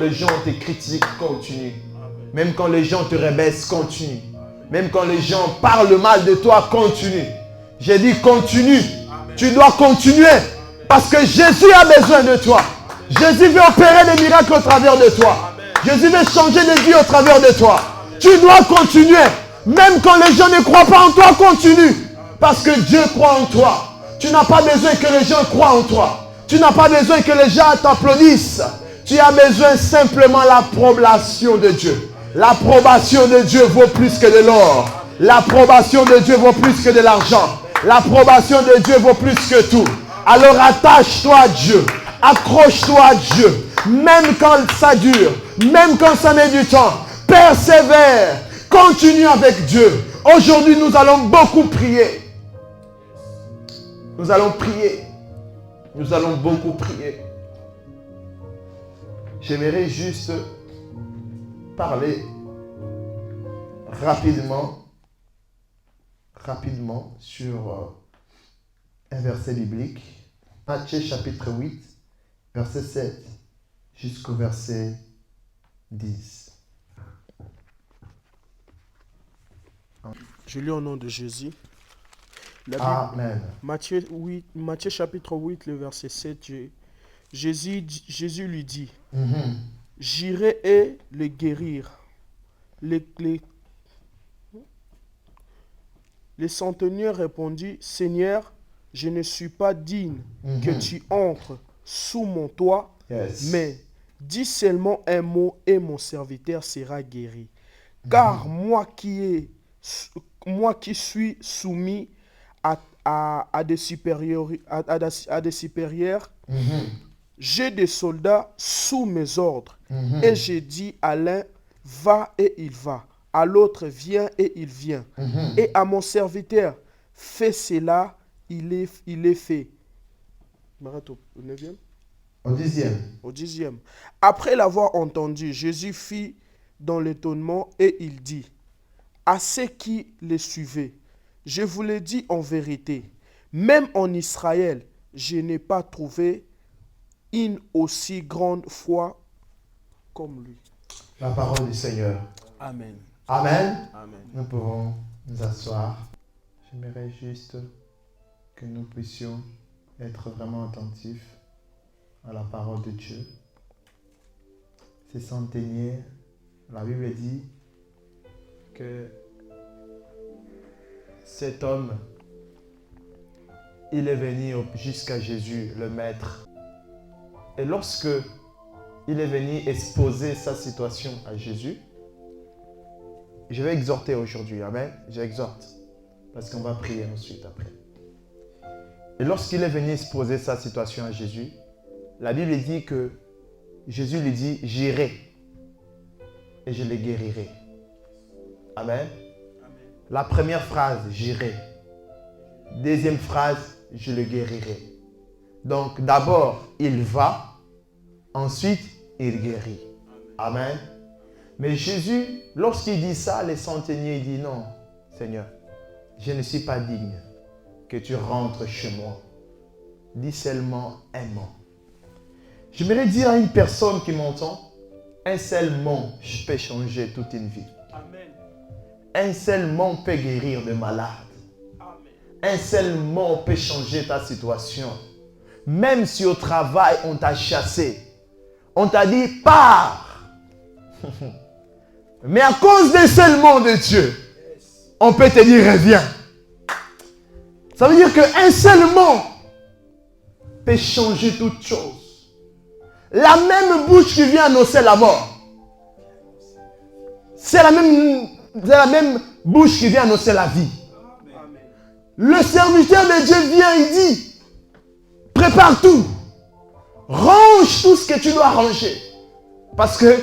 Les gens te critiquent, continue. Même quand les gens te rabaissent, continue. Même quand les gens parlent mal de toi, continue. J'ai dit continue. Tu dois continuer. Parce que Jésus a besoin de toi. Jésus veut opérer des miracles au travers de toi. Jésus veut changer des vies au travers de toi. Tu dois continuer. Même quand les gens ne croient pas en toi, continue. Parce que Dieu croit en toi. Tu n'as pas besoin que les gens croient en toi. Tu n'as pas besoin que les gens t'applaudissent. Tu as besoin simplement de l'approbation de Dieu. L'approbation de Dieu vaut plus que de l'or. L'approbation de Dieu vaut plus que de l'argent. L'approbation de Dieu vaut plus que tout. Alors attache-toi à Dieu. Accroche-toi à Dieu. Même quand ça dure. Même quand ça met du temps. Persévère. Continue avec Dieu. Aujourd'hui, nous allons beaucoup prier. Nous allons prier. Nous allons beaucoup prier. J'aimerais juste parler rapidement sur un verset biblique. Matthieu chapitre 8, verset 7 jusqu'au verset 10. Je lis au nom de Jésus. Amen. Matthieu chapitre 8, le verset 7. Jésus lui dit, j'irai et le guérir. Les centeniers répondit, Seigneur, je ne suis pas digne que tu entres sous mon toit, mais dis seulement un mot et mon serviteur sera guéri. Car moi qui suis soumis à des supérieurs, j'ai des soldats sous mes ordres. Et j'ai dit à l'un, va et il va. À l'autre, viens et il vient. Et à mon serviteur, fais cela, il est fait. M'arrête au 9e. Au 10e. Après l'avoir entendu, Jésus fit dans l'étonnement et il dit à ceux qui les suivaient, je vous le dis en vérité, même en Israël, je n'ai pas trouvé une aussi grande foi comme lui. La parole du Seigneur. Amen. Amen. Amen. Nous pouvons nous asseoir. J'aimerais juste que nous puissions être vraiment attentifs à la parole de Dieu. Ces centeniers, la Bible dit que cet homme, il est venu jusqu'à Jésus, le Maître. Et lorsque il est venu exposer sa situation à Jésus, je vais exhorter aujourd'hui, amen. J'exhorte, parce qu'on va prier ensuite après. Et lorsqu'il est venu exposer sa situation à Jésus, la Bible dit que Jésus lui dit, j'irai et je les guérirai. Amen. La première phrase, j'irai. Deuxième phrase, je le guérirai. Donc d'abord, il va, ensuite, il guérit. Amen. Mais Jésus, lorsqu'il dit ça, les centeniers, il dit non, Seigneur, je ne suis pas digne que tu rentres chez moi. Dis seulement un mot. J'aimerais dire à une personne qui m'entend, un seul mot peut changer toute une vie. Amen. Un seul mot peut guérir de malades. Amen. Un seul mot peut changer ta situation. Même si au travail, on t'a chassé. On t'a dit, pars. Mais à cause d'un seul mot de Dieu, on peut te dire, reviens. Ça veut dire qu'un seul mot peut changer toute chose. La même bouche qui vient annoncer la mort, c'est la même bouche qui vient annoncer la vie. Amen. Le serviteur de Dieu vient, il dit, prépare tout. Range tout ce que tu dois ranger. Parce que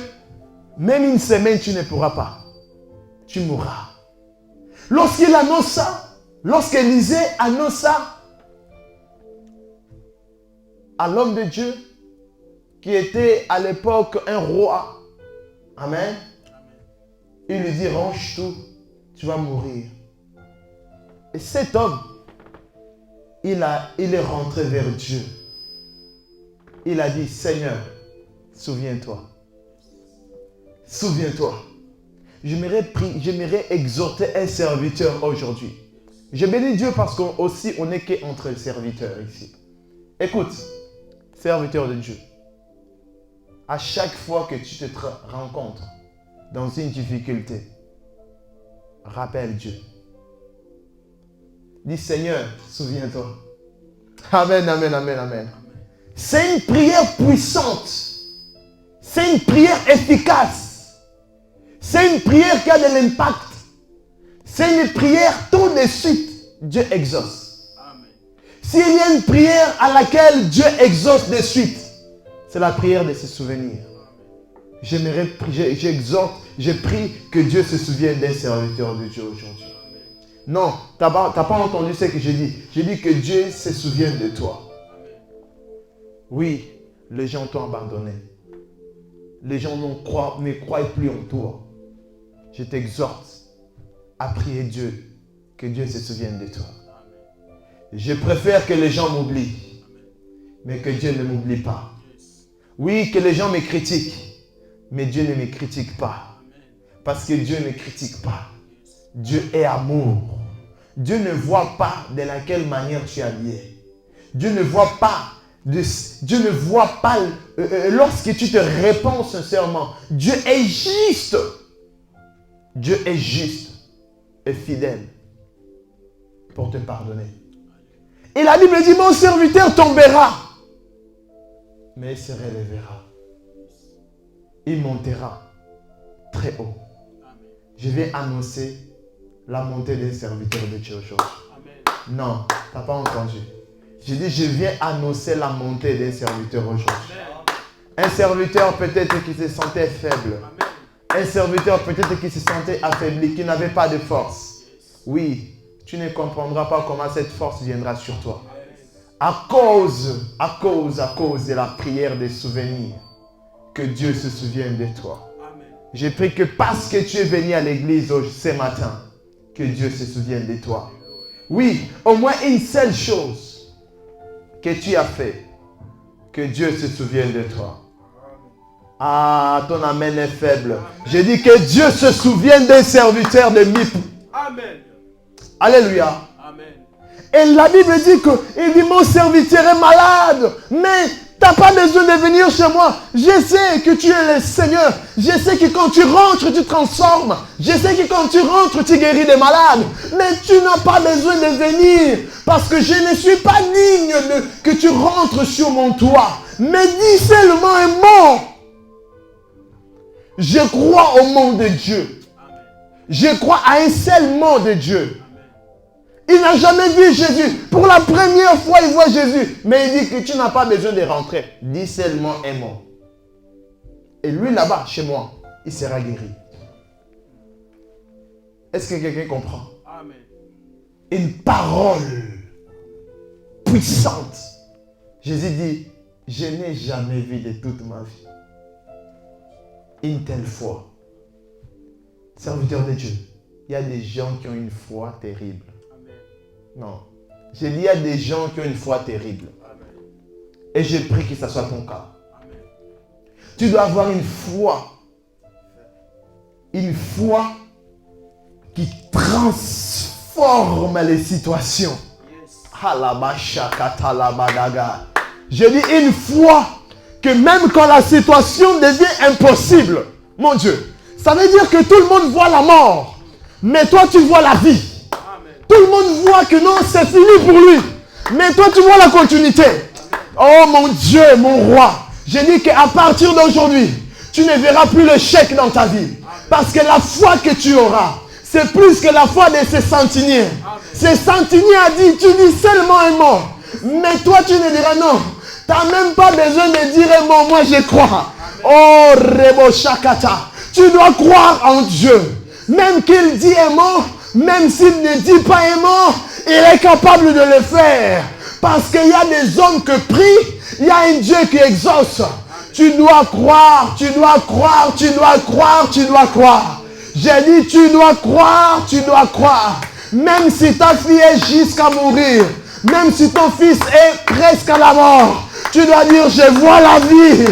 même une semaine, tu ne pourras pas. Tu mourras. Lorsqu'il annonce ça, lorsqu'Élisée annonce ça à l'homme de Dieu, qui était à l'époque un roi, amen, il lui dit, range tout, tu vas mourir. Et cet homme, il est rentré vers Dieu. Il a dit, Seigneur, souviens-toi. souviens-toi. J'aimerais exhorter un serviteur aujourd'hui. Je bénis Dieu parce qu'on n'est qu'entre serviteurs ici. Écoute, serviteur de Dieu, à chaque fois que tu te rencontres dans une difficulté, rappelle Dieu. Dis Seigneur, souviens-toi. Amen, amen, amen, amen. C'est une prière puissante. C'est une prière efficace. C'est une prière qui a de l'impact. C'est une prière tout de suite. Dieu exauce. Amen. S'il y a une prière à laquelle Dieu exauce de suite, c'est la prière de se souvenir. J'exhorte, je prie que Dieu se souvienne d'un serviteur de Dieu aujourd'hui. Non, tu n'as pas entendu ce que j'ai dit. J'ai dit que Dieu se souvienne de toi. Oui, les gens t'ont abandonné. Les gens ne croient plus en toi. Je t'exhorte à prier Dieu, que Dieu se souvienne de toi. Je préfère que les gens m'oublient, mais que Dieu ne m'oublie pas. Oui, que les gens me critiquent, mais Dieu ne me critique pas. Parce que Dieu ne critique pas. Dieu est amour. Dieu ne voit pas de laquelle manière tu es habillé. Dieu ne voit pas lorsque tu te réponds sincèrement. Dieu est juste. Dieu est juste et fidèle pour te pardonner. Et la Bible dit, mon serviteur tombera, mais il se relèvera. Il montera très haut. Je vais annoncer la montée d'un serviteur de Dieu aujourd'hui. Non, tu n'as pas entendu. Je dis, je viens annoncer la montée d'un serviteur aujourd'hui. Un serviteur peut-être qui se sentait faible. Un serviteur peut-être qui se sentait affaibli, qui n'avait pas de force. Oui, tu ne comprendras pas comment cette force viendra sur toi. À cause de la prière des souvenirs, que Dieu se souvienne de toi. Je prie que parce que tu es venu à l'église ce matin, que Dieu se souvienne de toi. Oui, au moins une seule chose que tu as fait, que Dieu se souvienne de toi. Ah, ton amen est faible. Je dis que Dieu se souvienne d'un serviteur de MIP. Amen. Alléluia. Amen. Et la Bible dit que mon serviteur est malade, mais tu n'as pas besoin de venir chez moi. Je sais que tu es le Seigneur. Je sais que quand tu rentres, tu transformes. Je sais que quand tu rentres, tu guéris des malades. Mais tu n'as pas besoin de venir parce que je ne suis pas digne que tu rentres sur mon toit. Mais dis seulement un mot. Je crois au mot de Dieu. Je crois à un seul mot de Dieu. Il n'a jamais vu Jésus. Pour la première fois, il voit Jésus. Mais il dit que tu n'as pas besoin de rentrer. Dis seulement un mot. Et lui là-bas, chez moi, il sera guéri. Est-ce que quelqu'un comprend? Amen. Une parole puissante. Jésus dit, je n'ai jamais vu de toute ma vie une telle foi. Serviteur de Dieu, il y a des gens qui ont une foi terrible. Amen. Non. J'ai dit, il y a des gens qui ont une foi terrible. Amen. Et je prie que ce soit ton cas. Amen. Tu dois avoir une foi. Une foi qui transforme les situations. Yes. Je dis une foi que même quand la situation devient impossible, mon Dieu, ça veut dire que tout le monde voit la mort, mais toi tu vois la vie. Amen. Tout le monde voit que non, c'est fini pour lui, mais toi tu vois la continuité. Amen. Oh mon Dieu, mon roi, je dis qu'à partir d'aujourd'hui, tu ne verras plus le chèque dans ta vie. Amen. Parce que la foi que tu auras, c'est plus que la foi de ces centeniers. Ces centeniers a dit, tu dis seulement un mot, mais toi tu ne diras non. Tu n'as même pas besoin de dire un mot, moi je crois. Oh, Rebo Shakata. Tu dois croire en Dieu. Même qu'il dit un mot, même s'il ne dit pas un mot, il est capable de le faire. Parce qu'il y a des hommes qui prient, il y a un Dieu qui exauce. Tu dois croire, tu dois croire, tu dois croire, tu dois croire. J'ai dit, tu dois croire, tu dois croire. Même si ta fille est jusqu'à mourir, même si ton fils est presque à la mort, tu dois dire, je vois la vie.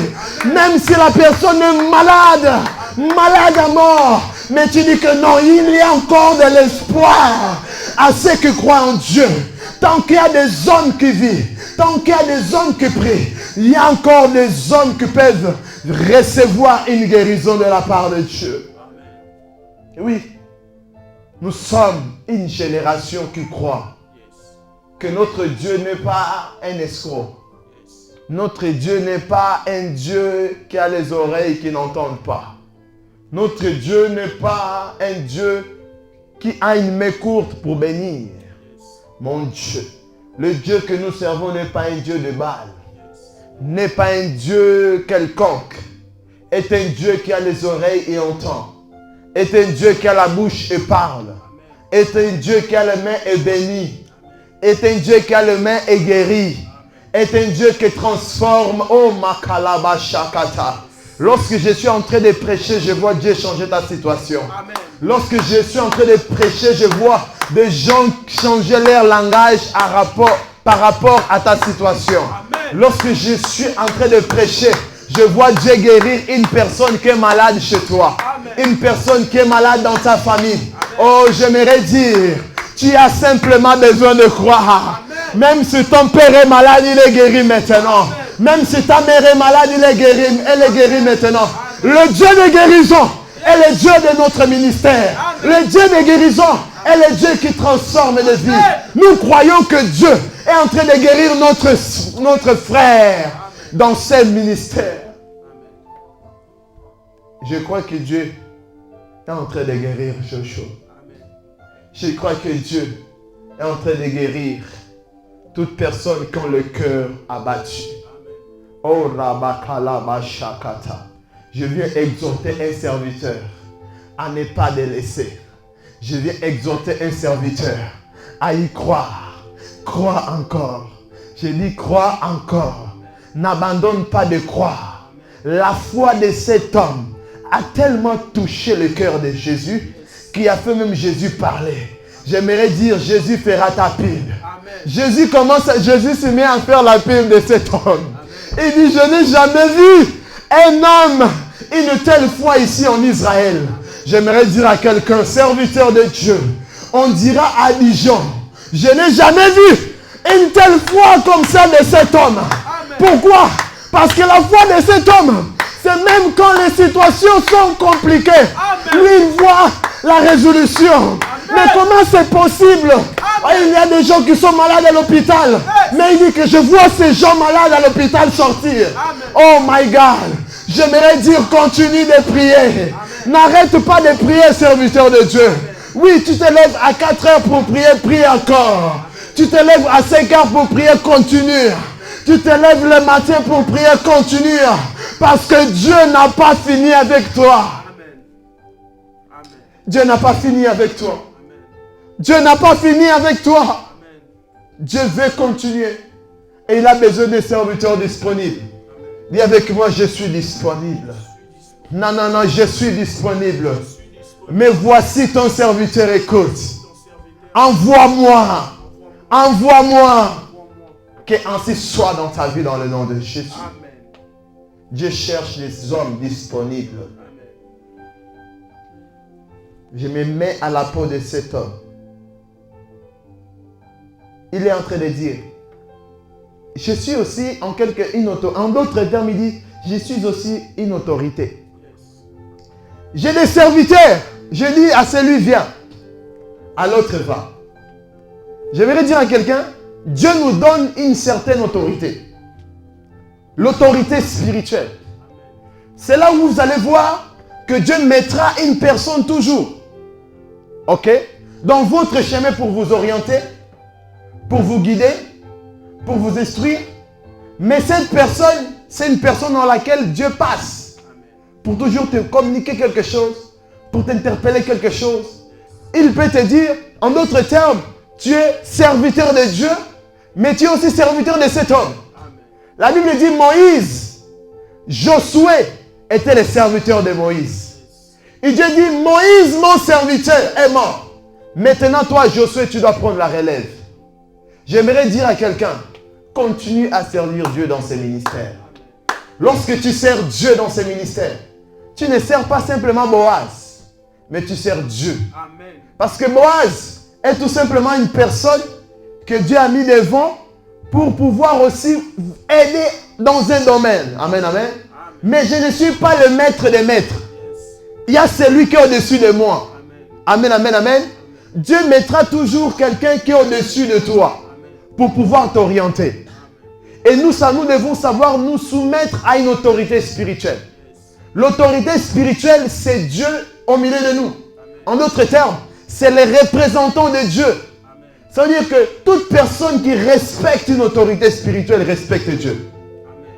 Même si la personne est malade, malade à mort. Mais tu dis que non, il y a encore de l'espoir à ceux qui croient en Dieu. Tant qu'il y a des hommes qui vivent, tant qu'il y a des hommes qui prient, il y a encore des hommes qui peuvent recevoir une guérison de la part de Dieu. Oui, nous sommes une génération qui croit que notre Dieu n'est pas un escroc. Notre Dieu n'est pas un Dieu qui a les oreilles qui n'entendent pas. Notre Dieu n'est pas un Dieu qui a une main courte pour bénir. Mon Dieu, le Dieu que nous servons n'est pas un Dieu de Baal, n'est pas un Dieu quelconque, est un Dieu qui a les oreilles et entend, est un Dieu qui a la bouche et parle, est un Dieu qui a les mains et bénit, est un Dieu qui a les mains et guérit, est un Dieu qui transforme. Oh Makalaba Shakata. Lorsque je suis en train de prêcher, je vois Dieu changer ta situation. Amen. Lorsque je suis en train de prêcher, je vois des gens changer leur langage par rapport à ta situation. Amen. Lorsque je suis en train de prêcher, je vois Dieu guérir une personne qui est malade chez toi. Amen. Une personne qui est malade dans ta famille. Amen. Oh, j'aimerais dire, tu as simplement besoin de croire. Amen. Même si ton père est malade, il est guéri maintenant. Amen. Même si ta mère est malade, elle est guérie maintenant. Amen. Le Dieu de guérison est le Dieu de notre ministère. Amen. Le Dieu de guérison est le Dieu qui transforme les vies. Nous croyons que Dieu est en train de guérir notre frère dans ce ministère. Je crois que Dieu est en train de guérir Joshua. Je crois que Dieu est en train de guérir toute personne qui a le cœur abattu. Oh Rabakalaba Shakata. Je viens exhorter un serviteur à ne pas délaisser. Je viens exhorter un serviteur à y croire. Crois encore. Je dis crois encore. N'abandonne pas de croire. La foi de cet homme a tellement touché le cœur de Jésus qui a fait même Jésus parler. J'aimerais dire Jésus fera ta pub. Jésus se met à faire la pub de cet homme. Il dit, je n'ai jamais vu un homme une telle foi ici en Israël. J'aimerais dire à quelqu'un, serviteur de Dieu, on dira à Dijon, je n'ai jamais vu une telle foi comme celle de cet homme. Amen. Pourquoi? Parce que la foi de cet homme, c'est même quand les situations sont compliquées, amen, lui il voit la résolution. Amen. Mais comment c'est possible? Il y a des gens qui sont malades à l'hôpital. Mais il dit que je vois ces gens malades à l'hôpital sortir. Amen. Oh my God. J'aimerais dire continue de prier. N'arrête pas de prier, serviteur de Dieu. Amen. Oui, tu te lèves à 4 heures pour prier, prie encore. Tu te lèves à 5 heures pour prier, continue. Tu te lèves le matin pour prier, continue. Parce que Dieu n'a pas fini avec toi. Amen. Dieu n'a pas fini avec toi. Dieu n'a pas fini avec toi. Amen. Dieu veut continuer. Et il a besoin de serviteurs disponibles. Dis avec moi, je suis disponible. Non, non, non, je suis disponible. Mais voici ton serviteur, écoute. Envoie-moi. Envoie-moi. Qu'ainsi soit dans ta vie dans le nom de Jésus. Amen. Dieu cherche des hommes disponibles. Amen. Je me mets à la peau de cet homme. Il est en train de dire, je suis aussi en d'autres termes, il dit, je suis aussi une autorité. J'ai des serviteurs. Je dis à celui, viens. À l'autre, va. Je vais dire à quelqu'un, Dieu nous donne une certaine autorité. L'autorité spirituelle. C'est là où vous allez voir que Dieu mettra une personne toujours. Ok? Dans votre chemin pour vous orienter, pour vous guider, pour vous instruire. Mais cette personne, c'est une personne dans laquelle Dieu passe. Pour toujours te communiquer quelque chose, pour t'interpeller quelque chose. Il peut te dire, en d'autres termes, tu es serviteur de Dieu, mais tu es aussi serviteur de cet homme. La Bible dit Moïse, Josué était le serviteur de Moïse. Et Dieu dit, Moïse, mon serviteur, est mort. Maintenant, toi, Josué, tu dois prendre la relève. J'aimerais dire à quelqu'un, continue à servir Dieu dans ses ministères. Lorsque tu sers Dieu dans ses ministères, tu ne sers pas simplement Boaz, mais tu sers Dieu. Amen. Parce que Boaz est tout simplement une personne que Dieu a mis devant pour pouvoir aussi aider dans un domaine. Amen, amen. Mais je ne suis pas le maître des maîtres. Il y a celui qui est au-dessus de moi. Amen, amen, amen. Dieu mettra toujours quelqu'un qui est au-dessus de toi pour pouvoir t'orienter. Et nous devons savoir nous soumettre à une autorité spirituelle. L'autorité spirituelle, c'est Dieu au milieu de nous. En d'autres termes, c'est les représentants de Dieu. Ça veut dire que toute personne qui respecte une autorité spirituelle respecte Dieu.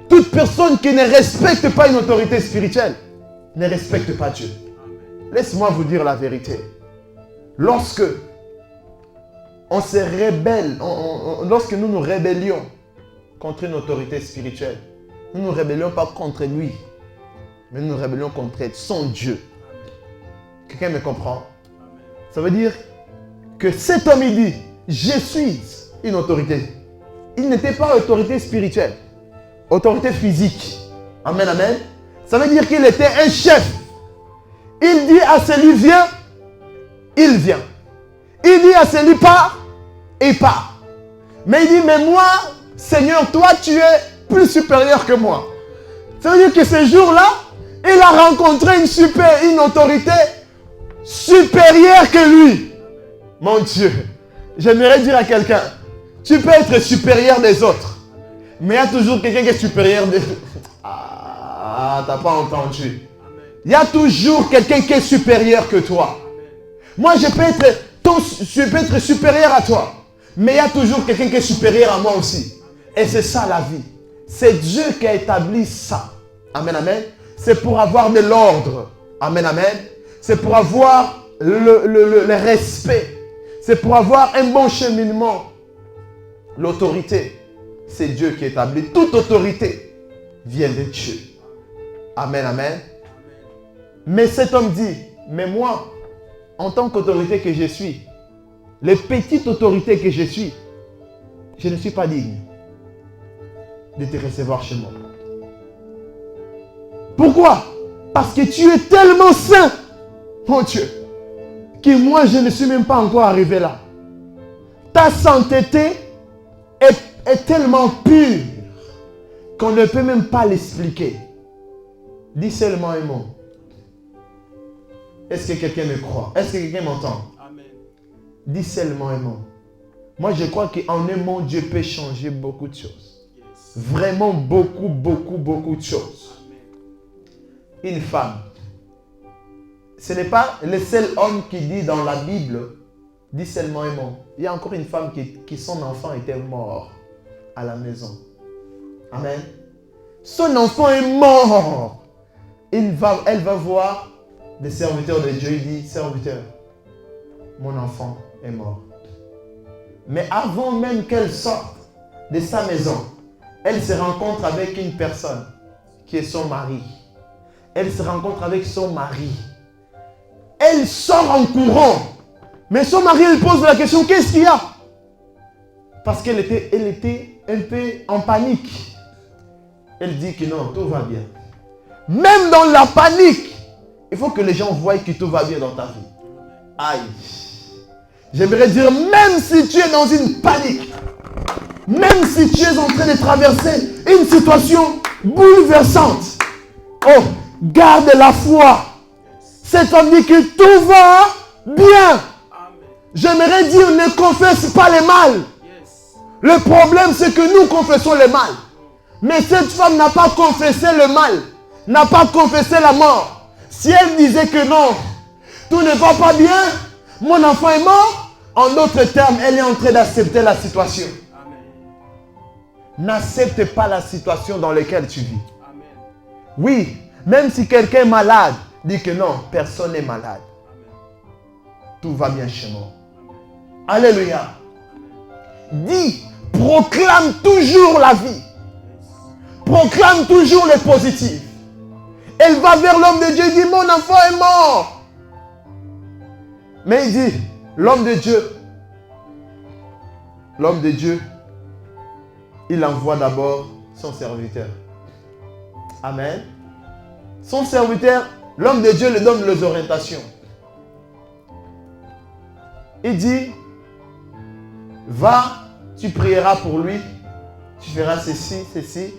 Toute personne qui ne respecte pas une autorité spirituelle ne respecte pas Dieu. Laisse-moi vous dire la vérité. Lorsque on se rébelle, lorsque nous nous rébellions contre une autorité spirituelle, nous ne nous rébellions pas contre lui, mais nous nous rébellions contre son Dieu. Quelqu'un me comprend? Ça veut dire que cet homme, il dit, je suis une autorité. Il n'était pas autorité spirituelle, autorité physique. Amen, amen. Ça veut dire qu'il était un chef. Il dit à celui viens, il vient. Il dit à celui part, il part. Mais il dit, mais moi, Seigneur, toi, tu es plus supérieur que moi. Ça veut dire que ce jour-là, il a rencontré une autorité supérieure que lui. Mon Dieu, j'aimerais dire à quelqu'un, tu peux être supérieur des autres, mais il y a toujours quelqu'un qui est supérieur des autres. Ah, t'as pas entendu. Il y a toujours quelqu'un qui est supérieur que toi. Moi, je peux être supérieur à toi, mais il y a toujours quelqu'un qui est supérieur à moi aussi. Et c'est ça la vie. C'est Dieu qui a établi ça. Amen, amen. C'est pour avoir de l'ordre. Amen, amen. C'est pour avoir le respect. C'est pour avoir un bon cheminement. L'autorité, c'est Dieu qui établit. Toute autorité vient de Dieu. Amen, amen. Mais cet homme dit, mais moi, en tant qu'autorité que je suis, les petites autorités que je suis, je ne suis pas digne de te recevoir chez moi. Pourquoi? Parce que tu es tellement saint, mon Dieu, que moi je ne suis même pas encore arrivé là. Ta sainteté est tellement pure qu'on ne peut même pas l'expliquer. Dis seulement un mot. Est-ce que quelqu'un me croit? Est-ce que quelqu'un m'entend? Amen. Dis seulement un mot. Moi je crois qu'en un mot, Dieu peut changer beaucoup de choses. Yes. Vraiment beaucoup de choses. Amen. Une femme. Ce n'est pas le seul homme qui dit dans la Bible, dit seulement un mot. Il y a encore une femme qui son enfant était mort à la maison. Amen. Son enfant est mort. Elle va voir des serviteurs de Dieu. Il dit, serviteur, mon enfant est mort. Mais avant même qu'elle sorte de sa maison, elle se rencontre avec une personne qui est son mari. Elle se rencontre avec son mari. Elle sort en courant. Mais son mari, elle pose la question, qu'est-ce qu'il y a? Parce qu'elle était un peu en panique. Elle dit que non, tout va bien. Même dans la panique, il faut que les gens voient que tout va bien dans ta vie. Aïe. J'aimerais dire, même si tu es dans une panique, même si tu es en train de traverser une situation bouleversante, oh, garde la foi. Cet homme dit que tout va bien. J'aimerais dire, ne confesse pas le mal. Le problème, c'est que nous confessons le mal. Mais cette femme n'a pas confessé le mal, n'a pas confessé la mort. Si elle disait que non, tout ne va pas bien, mon enfant est mort, en d'autres termes, elle est en train d'accepter la situation. N'accepte pas la situation dans laquelle tu vis. Amen. Oui, même si quelqu'un est malade, dis que non, personne n'est malade. Tout va bien chez moi. Alléluia. Dis, proclame toujours la vie. Proclame toujours le positif. Elle va vers l'homme de Dieu et dit, mon enfant est mort. Mais il dit, l'homme de Dieu, il envoie d'abord son serviteur. Amen. Son serviteur L'homme de Dieu lui donne les orientations. Il dit, va, tu prieras pour lui, tu feras ceci, ceci.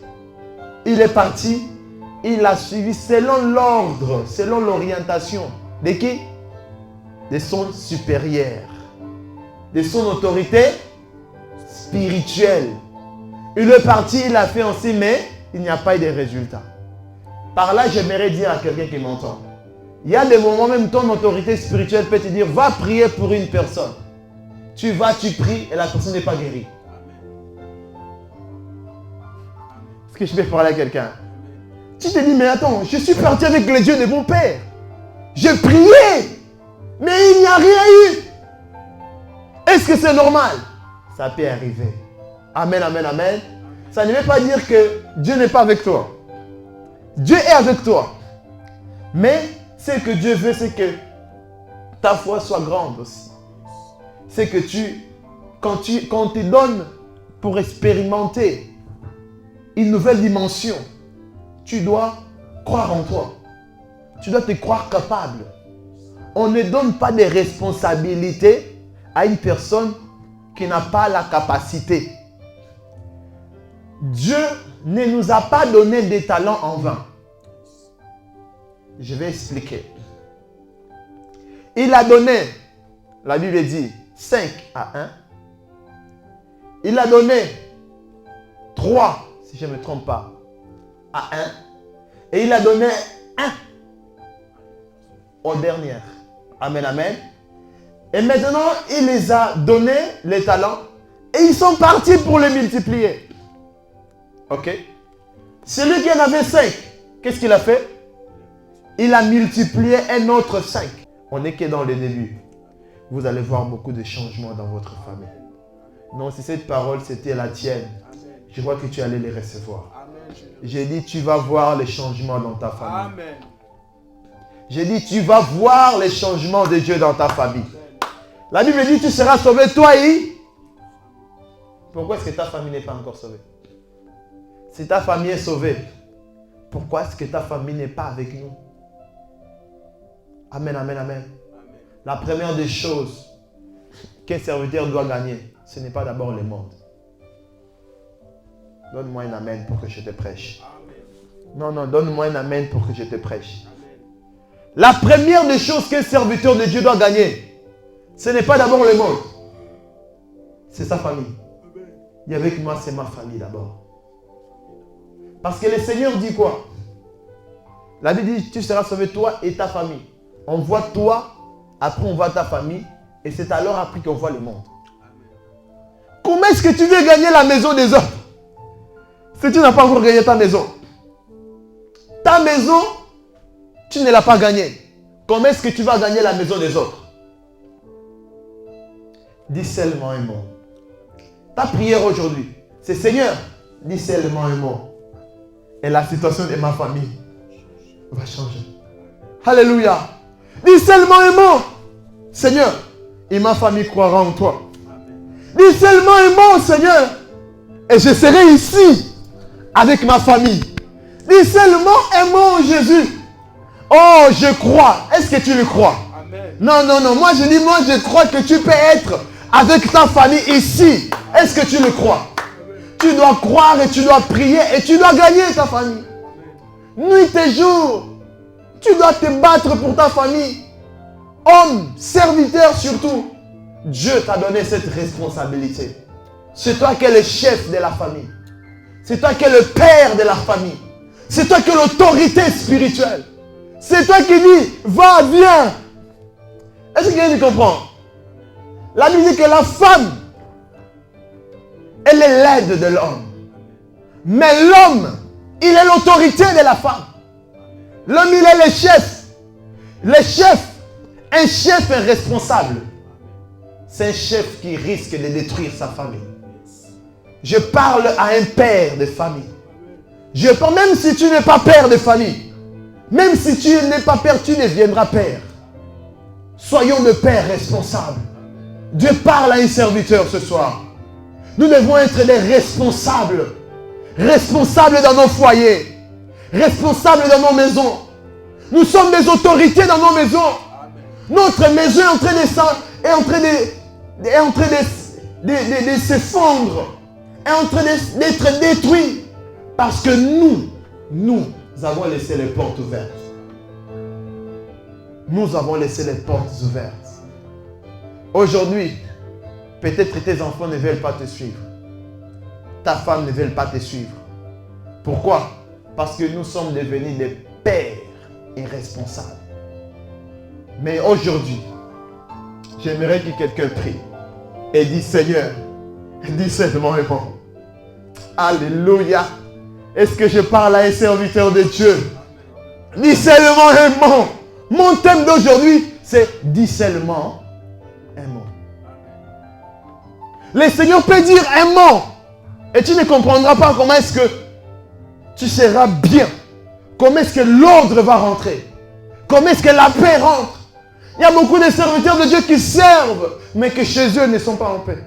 Il est parti, il a suivi selon l'ordre, selon l'orientation. De qui? De son supérieur, de son autorité spirituelle. Il est parti, il a fait ainsi, mais il n'y a pas eu de résultat. Par là, j'aimerais dire à quelqu'un qui m'entend, il y a des moments, même ton autorité spirituelle peut te dire, va prier pour une personne. Tu vas, tu pries et la personne n'est pas guérie. Est-ce que je peux parler à quelqu'un? Tu te dis, mais attends, je suis parti avec le Dieu de mon Père. J'ai prié, mais il n'y a rien eu. Est-ce que c'est normal? Ça peut arriver. Amen, amen, amen. Ça ne veut pas dire que Dieu n'est pas avec toi. Dieu est avec toi. Mais ce que Dieu veut, c'est que ta foi soit grande aussi. C'est que quand on te donne pour expérimenter une nouvelle dimension, tu dois croire en toi. Tu dois te croire capable. On ne donne pas de responsabilités à une personne qui n'a pas la capacité. Dieu ne nous a pas donné des talents en vain. Je vais expliquer. Il a donné, la Bible dit, 5 à 1. Il a donné 3, si je ne me trompe pas, à 1. Et il a donné 1 aux dernières. Amen, amen. Et maintenant, il les a donné, les talents, et ils sont partis pour les multiplier. Ok? Celui qui en avait 5, qu'est-ce qu'il a fait? Il a multiplié un autre 5. On n'est que dans le début. Vous allez voir beaucoup de changements dans votre famille. Non, si cette parole, c'était la tienne, je vois que tu allais les recevoir. J'ai dit, tu vas voir les changements dans ta famille. J'ai dit, tu vas voir les changements de Dieu dans ta famille. La Bible dit, tu seras sauvé, toi et... Pourquoi est-ce que ta famille n'est pas encore sauvée? Si ta famille est sauvée, pourquoi est-ce que ta famille n'est pas avec nous? Amen, amen, amen. La première des choses qu'un serviteur doit gagner, ce n'est pas d'abord le monde. Donne-moi un amen pour que je te prêche. Non, non, donne-moi un amen pour que je te prêche. La première des choses qu'un serviteur de Dieu doit gagner, ce n'est pas d'abord le monde. C'est sa famille. Et avec moi, c'est ma famille d'abord. Parce que le Seigneur dit quoi? La Bible dit, tu seras sauvé toi et ta famille. On voit toi, après on voit ta famille, et c'est alors après qu'on voit le monde. Comment est-ce que tu veux gagner la maison des autres si tu n'as pas encore gagné ta maison? Ta maison, tu ne l'as pas gagnée. Comment est-ce que tu vas gagner la maison des autres? Dis seulement un mot. Ta prière aujourd'hui, c'est Seigneur, dis seulement un mot. Et la situation de ma famille va changer. Alléluia. Dis seulement un mot. Seigneur, et ma famille croira en toi. Dis seulement un mot, Seigneur, et je serai ici avec ma famille. Dis seulement un mot, Jésus. Oh, je crois. Est-ce que tu le crois? Amen. Non, non, non. Moi, je dis, moi, je crois que tu peux être avec ta famille ici. Est-ce que tu le crois? Amen. Tu dois croire et tu dois prier et tu dois gagner ta famille. Amen. Nuit et jour. Tu dois te battre pour ta famille. Homme, serviteur surtout. Dieu t'a donné cette responsabilité. C'est toi qui es le chef de la famille. C'est toi qui es le père de la famille. C'est toi qui es l'autorité spirituelle. C'est toi qui dis, va, viens. Est-ce que quelqu'un comprend? La Bible dit que la femme, elle est l'aide de l'homme. Mais l'homme, il est l'autorité de la femme. L'homme, il est le chef. Le chef, un chef est responsable. C'est un chef qui risque de détruire sa famille. Je parle à un père de famille. Je parle, même si tu n'es pas père de famille, même si tu n'es pas père, tu deviendras père. Soyons de pères responsables. Dieu parle à un serviteur ce soir. Nous devons être des responsables. Responsables dans nos foyers. Responsables dans nos maisons. Nous sommes des autorités dans nos maisons. Notre maison est en train de s'effondrer, est en train d'être détruite. Parce que nous avons laissé les portes ouvertes. Nous avons laissé les portes ouvertes. Aujourd'hui, peut-être tes enfants ne veulent pas te suivre. Ta femme ne veut pas te suivre. Pourquoi? Parce que nous sommes devenus des pères irresponsables. Mais aujourd'hui, j'aimerais que quelqu'un prie et dise Seigneur, dis seulement et bon. Alléluia. Est-ce que je parle à un serviteur de Dieu? Dis seulement un mot. Mon thème d'aujourd'hui, c'est dis seulement un mot. Le Seigneur peut dire un mot et tu ne comprendras pas comment est-ce que tu seras bien. Comment est-ce que l'ordre va rentrer. Comment est-ce que la paix rentre. Il y a beaucoup de serviteurs de Dieu qui servent, mais que chez eux ne sont pas en paix.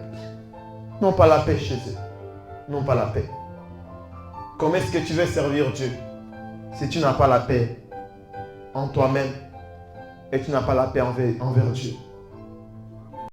Non pas la paix chez eux. Non pas la paix. Comment est-ce que tu veux servir Dieu si tu n'as pas la paix en toi-même et tu n'as pas la paix envers Dieu?